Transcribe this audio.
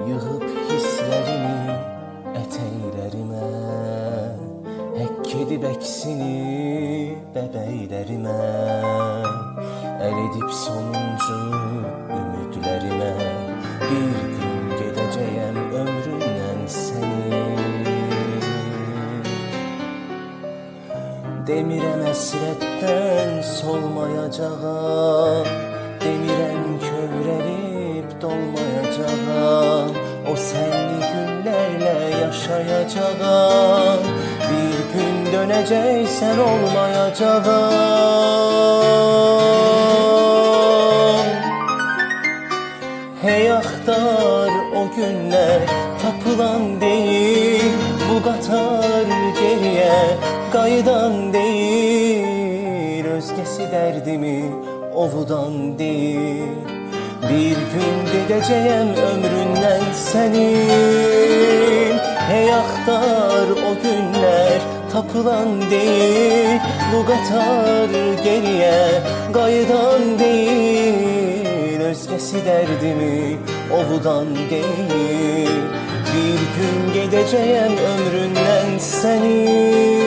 Yığıb hisslərimi ətəklərimə, həkk edib əksini bəbəklərimə, əl edib sonuncu ümidlərimə, bir gün gedəcəyəm ömründən sənin. Demirəm əsrətdən solmayacağam, demirəm kövrəlib dolmayacağam, o sənli günlərlə yaşayacağam, bir gün dönəcəksən olmayacağam. Hey axtar o günlər tapılan deyil, bu qatar geriyə qayıdan deyil, özgəsi dərdimi ovudan deyil. Bir gün gedəcəyəm ömründən sənin. Hey axtar o günlər tapılan deyil, bu qatar geriyə qayıdan deyil, özgəsi dərdimi ovudan deyil. Bir gün gedəcəyəm ömründən sənin.